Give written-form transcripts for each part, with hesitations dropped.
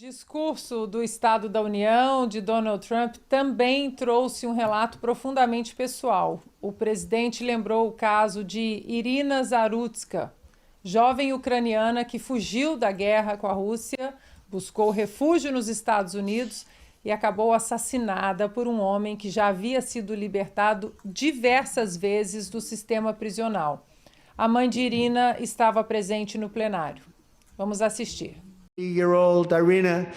discurso do Estado da União de Donald Trump também trouxe um relato profundamente pessoal. O presidente lembrou o caso de Irina Zarutska, jovem ucraniana que fugiu da guerra com a Rússia, buscou refúgio nos Estados Unidos e acabou assassinada por um homem que já havia sido libertado diversas vezes do sistema prisional. A mãe de Irina estava presente no plenário. Vamos assistir. 8-year-old Irina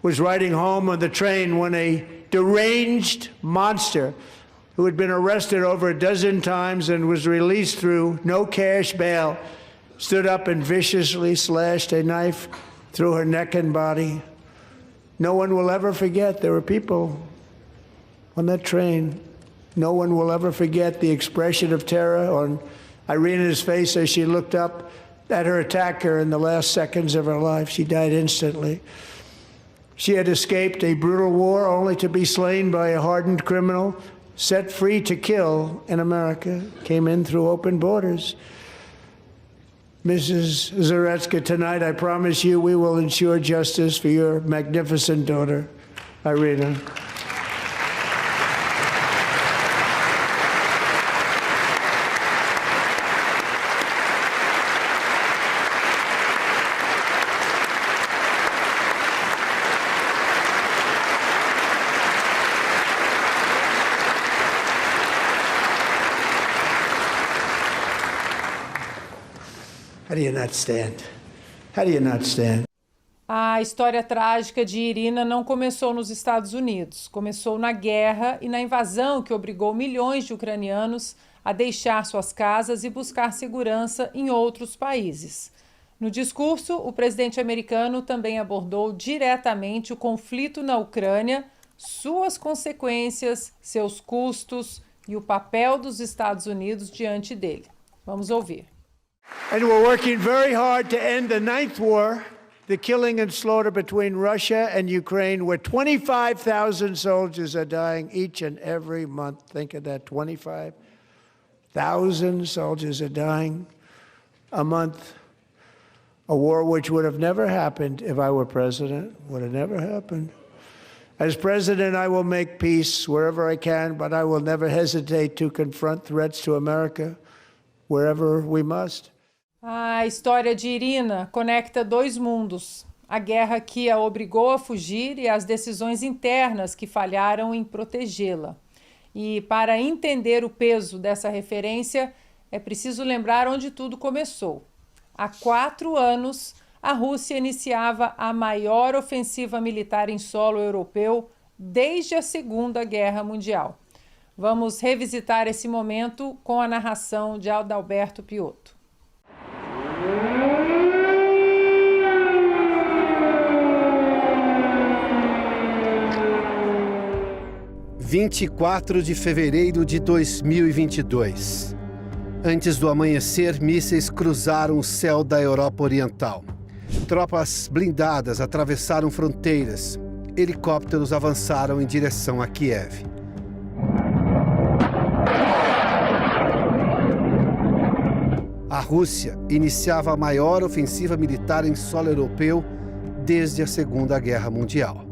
was riding home on the train when a deranged monster who had been arrested over a dozen times and was released through no cash bail stood up and viciously slashed a knife through her neck and body. No one will ever forget. There were people on that train. No one will ever forget the expression of terror on Irina's face as she looked up at her attacker in the last seconds of her life. She died instantly. She had escaped a brutal war only to be slain by a hardened criminal, set free to kill in America, came in through open borders. Mrs. Zarutska, tonight I promise you we will ensure justice for your magnificent daughter, Irina. How do you not stand? How do you not stand? A história trágica de Irina não começou nos Estados Unidos. Começou na guerra e na invasão que obrigou milhões de ucranianos a deixar suas casas e buscar segurança em outros países. No discurso, o presidente americano também abordou diretamente o conflito na Ucrânia, suas consequências, seus custos e o papel dos Estados Unidos diante dele. Vamos ouvir. And we're working very hard to end the ninth war, the killing and slaughter between Russia and Ukraine, where 25,000 soldiers are dying each and every month. Think of that, 25,000 soldiers are dying a month. A war which would have never happened if I were president, would have never happened. As president, I will make peace wherever I can, but I will never hesitate to confront threats to America wherever we must. A história de Irina conecta dois mundos, a guerra que a obrigou a fugir e as decisões internas que falharam em protegê-la. E para entender o peso dessa referência, é preciso lembrar onde tudo começou. Há 4 anos, a Rússia iniciava a maior ofensiva militar em solo europeu desde a Segunda Guerra Mundial. Vamos revisitar esse momento com a narração de Adalberto Piotto. 24 de fevereiro de 2022. Antes do amanhecer, mísseis cruzaram o céu da Europa Oriental. Tropas blindadas atravessaram fronteiras. Helicópteros avançaram em direção a Kiev. A Rússia iniciava a maior ofensiva militar em solo europeu desde a Segunda Guerra Mundial.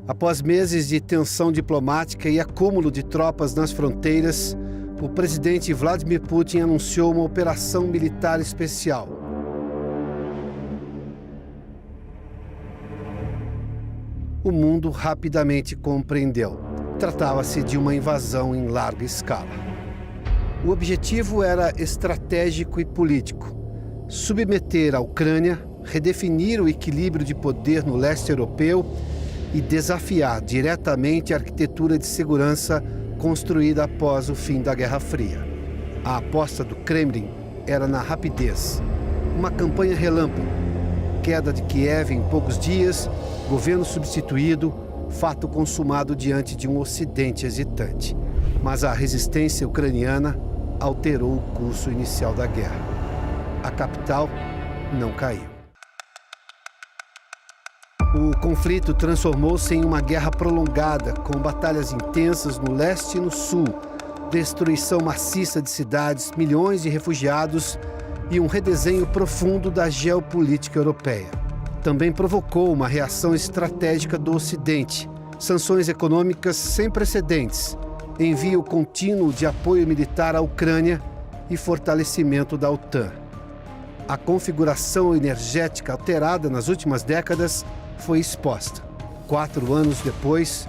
Após meses de tensão diplomática e acúmulo de tropas nas fronteiras, o presidente Vladimir Putin anunciou uma operação militar especial. O mundo rapidamente compreendeu. Tratava-se de uma invasão em larga escala. O objetivo era estratégico e político: submeter a Ucrânia, redefinir o equilíbrio de poder no leste europeu e desafiar diretamente a arquitetura de segurança construída após o fim da Guerra Fria. A aposta do Kremlin era na rapidez. Uma campanha relâmpago, queda de Kiev em poucos dias, governo substituído, fato consumado diante de um Ocidente hesitante. Mas a resistência ucraniana alterou o curso inicial da guerra. A capital não caiu. O conflito transformou-se em uma guerra prolongada, com batalhas intensas no leste e no sul, destruição maciça de cidades, milhões de refugiados e um redesenho profundo da geopolítica europeia. também provocou uma reação estratégica do Ocidente, sanções econômicas sem precedentes, envio contínuo de apoio militar à Ucrânia e fortalecimento da OTAN. A configuração energética alterada nas últimas décadas foi exposta. 4 anos depois,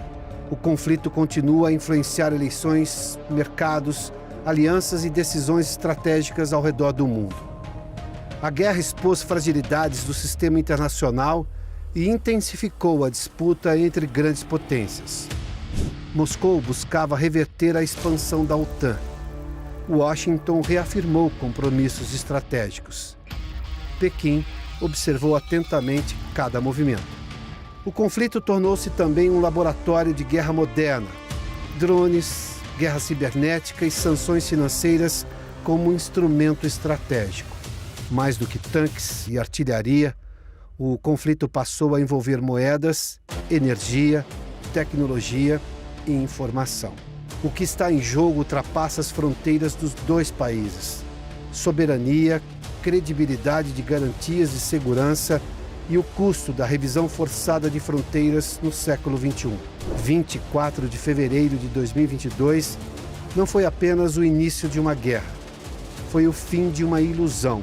o conflito continua a influenciar eleições, mercados, alianças e decisões estratégicas ao redor do mundo. A guerra expôs fragilidades do sistema internacional e intensificou a disputa entre grandes potências. Moscou buscava reverter a expansão da OTAN. Washington reafirmou compromissos estratégicos. Pequim observou atentamente cada movimento. O conflito tornou-se também um laboratório de guerra moderna. Drones, guerra cibernética e sanções financeiras como instrumento estratégico. Mais do que tanques e artilharia, o conflito passou a envolver moedas, energia, tecnologia e informação. O que está em jogo ultrapassa as fronteiras dos 2 países. Soberania, credibilidade de garantias de segurança e o custo da revisão forçada de fronteiras no século XXI. 24 de fevereiro de 2022 não foi apenas o início de uma guerra. Foi o fim de uma ilusão.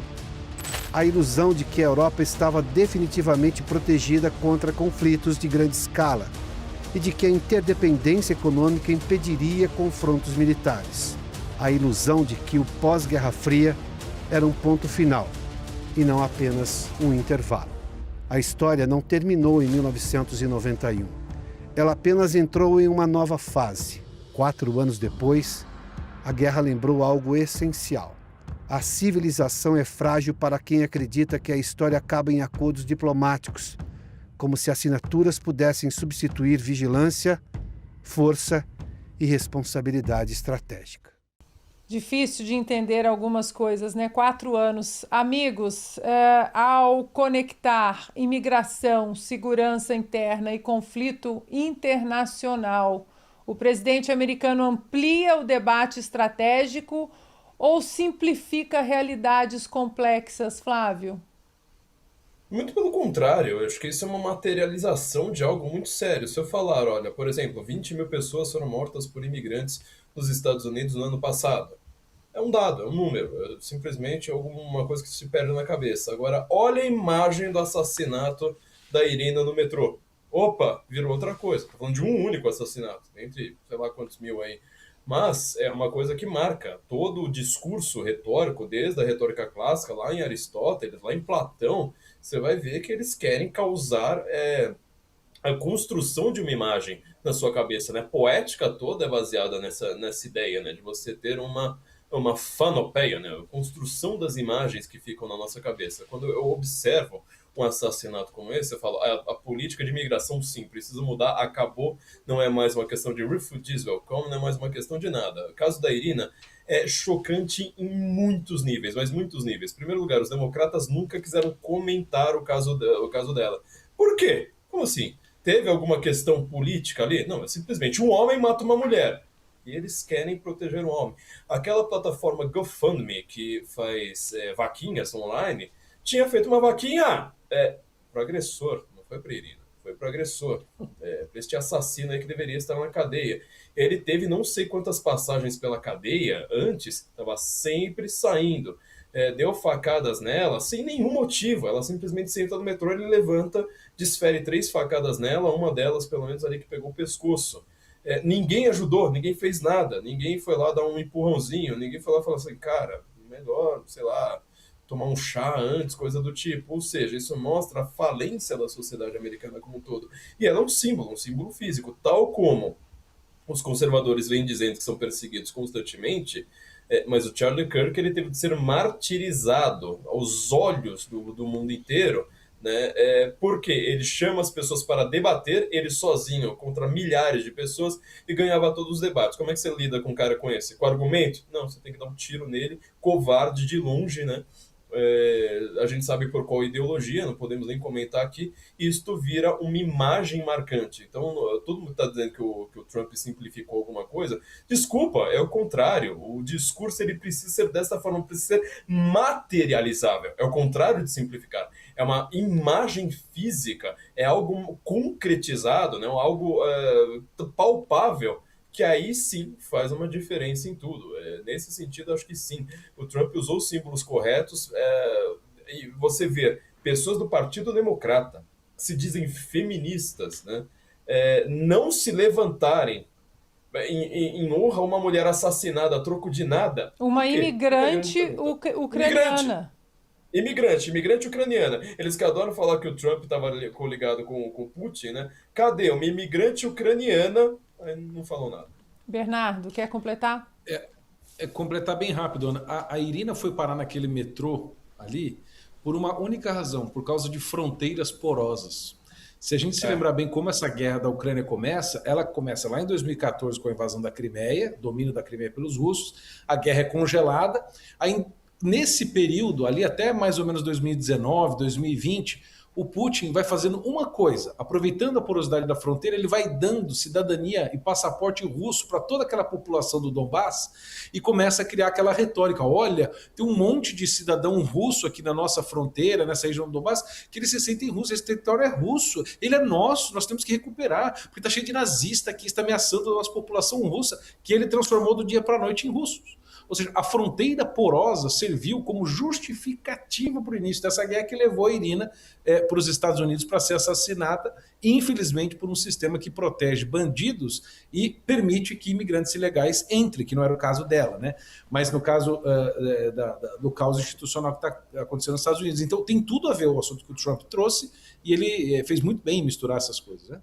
A ilusão de que a Europa estava definitivamente protegida contra conflitos de grande escala e de que a interdependência econômica impediria confrontos militares. A ilusão de que o pós-Guerra Fria era um ponto final e não apenas um intervalo. A história não terminou em 1991. Ela apenas entrou em uma nova fase. 4 anos depois, a guerra lembrou algo essencial. A civilização é frágil para quem acredita que a história acaba em acordos diplomáticos, como se assinaturas pudessem substituir vigilância, força e responsabilidade estratégica. Difícil de entender algumas coisas, né? 4 anos. Amigos, ao conectar imigração, segurança interna e conflito internacional, o presidente americano amplia o debate estratégico ou simplifica realidades complexas, Flávio? Muito pelo contrário, eu acho que isso é uma materialização de algo muito sério. Se eu falar, olha, por exemplo, 20 mil pessoas foram mortas por imigrantes nos Estados Unidos no ano passado. É um dado, é um número, é simplesmente alguma coisa que se perde na cabeça. Agora, olha a imagem do assassinato da Irina no metrô. Opa, virou outra coisa. Estou falando de um único assassinato, entre sei lá quantos mil aí. Mas é uma coisa que marca todo o discurso retórico, desde a retórica clássica, lá em Aristóteles, lá em Platão, você vai ver que eles querem causar a construção de uma imagem na sua cabeça, né? A poética toda é baseada nessa ideia, né? De você ter uma fanopeia, né? A construção das imagens que ficam na nossa cabeça. Quando eu observo um assassinato como esse, eu falo, a política de imigração, sim, precisa mudar, acabou, não é mais uma questão de refugees welcome, não é mais uma questão de nada. O caso da Irina é chocante em muitos níveis, mas muitos níveis. Em primeiro lugar, os democratas nunca quiseram comentar o caso dela. Por quê? Como assim? Teve alguma questão política ali? Não, é simplesmente um homem mata uma mulher. E eles querem proteger o homem. Aquela plataforma GoFundMe, que faz vaquinhas online, tinha feito uma vaquinha para o agressor, não foi para Irina, foi para o agressor, para este assassino aí que deveria estar na cadeia. Ele teve não sei quantas passagens pela cadeia antes, estava sempre saindo. Deu facadas nela sem nenhum motivo, ela simplesmente senta no metrô, ele levanta, desfere 3 facadas nela, uma delas pelo menos ali que pegou o pescoço. Ninguém ajudou, ninguém fez nada, ninguém foi lá dar um empurrãozinho, ninguém foi lá falar assim, cara, melhor, sei lá, tomar um chá antes, coisa do tipo. Ou seja, isso mostra a falência da sociedade americana como um todo. E ela é um símbolo físico, tal como os conservadores vêm dizendo que são perseguidos constantemente, mas o Charlie Kirk ele teve de ser martirizado aos olhos do mundo inteiro, né? Porque ele chama as pessoas para debater, ele sozinho contra milhares de pessoas e ganhava todos os debates. Como é que você lida com um cara com esse? Com argumento? Não, você tem que dar um tiro nele, covarde de longe, né? a gente sabe por qual ideologia, não podemos nem comentar aqui, isto vira uma imagem marcante. Então, todo mundo está dizendo que o Trump simplificou alguma coisa. Desculpa, é o contrário. O discurso ele precisa ser dessa forma, precisa ser materializável. É o contrário de simplificar. É uma imagem física, é algo concretizado, né? Algo palpável, que aí sim faz uma diferença em tudo. Nesse sentido, acho que sim. O Trump usou os símbolos corretos, e você vê pessoas do Partido Democrata, que se dizem feministas, né, não se levantarem em honra a uma mulher assassinada a troco de nada. Uma Por quê? imigrante ucraniana. Imigrante ucraniana. Eles que adoram falar que o Trump estava coligado com o Putin, né? Cadê? Uma imigrante ucraniana. Aí não falou nada. Bernardo, quer completar? Completar bem rápido, Ana. A Irina foi parar naquele metrô ali por uma única razão, por causa de fronteiras porosas. Se a gente se lembrar bem como essa guerra da Ucrânia começa, ela começa lá em 2014 com a invasão da Crimeia, domínio da Crimeia pelos russos, a guerra é congelada, aí nesse período, ali até mais ou menos 2019, 2020, o Putin vai fazendo uma coisa, aproveitando a porosidade da fronteira, ele vai dando cidadania e passaporte russo para toda aquela população do Donbass e começa a criar aquela retórica. Olha, tem um monte de cidadão russo aqui na nossa fronteira, nessa região do Donbass, que eles se sentem russos, esse território é russo, ele é nosso, nós temos que recuperar, porque está cheio de nazista aqui, está ameaçando a nossa população russa, que ele transformou do dia para a noite em russos. Ou seja, a fronteira porosa serviu como justificativa para o início dessa guerra que levou a Irina para os Estados Unidos para ser assassinada, infelizmente por um sistema que protege bandidos e permite que imigrantes ilegais entrem, que não era o caso dela, né? Mas no caso do caos institucional que está acontecendo nos Estados Unidos. Então tem tudo a ver o assunto que o Trump trouxe e ele fez muito bem em misturar essas coisas, né?